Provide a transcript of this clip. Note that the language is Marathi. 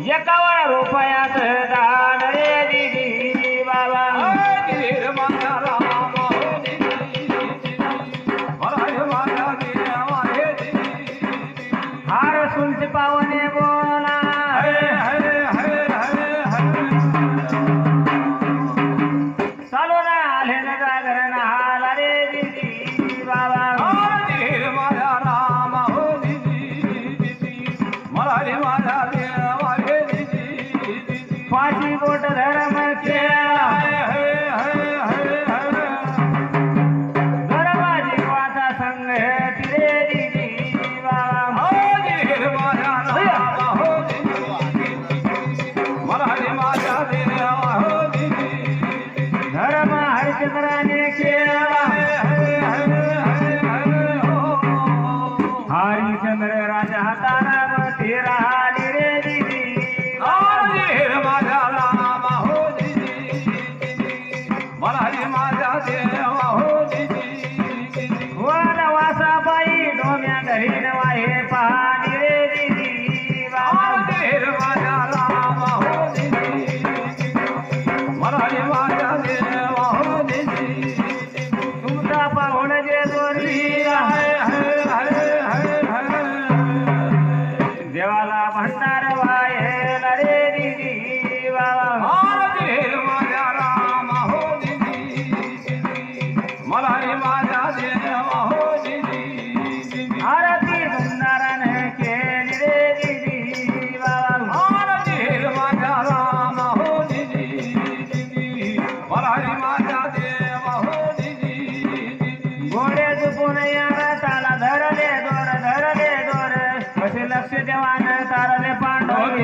एकावन्न रुपयात दान रे दिदी बाबा धीर माझा राम हो दिदी मला माझा देवा हे दिदी हार सुंच पावने बोला हरे हरे हरे हरे हरे चालो ना आले ना जागरण हाला रे दिदी बाबा धीर माझा राम हो दिदी मला माझा देवा हे दिदी पाची बोट धर्म केला गरबाजी वाचा संघ तिरे दिदी बाबा धर्म हरिचंद्राने केला हरिचंद्र राजा हाताराम तेरा हाली रे दिदी वनवासाबाई डोम्या घरी नवाहे पहाडी रे दिदी बाबा तुमचा पाहुण जे दोरी देवाला भंडार वाहेल रे दिदी बाबा आरती भंडाराने केली रे दिदी बाबा घोडे झुपून याला ताला धरले दोर कसे लक्ष देवान तारले पांडव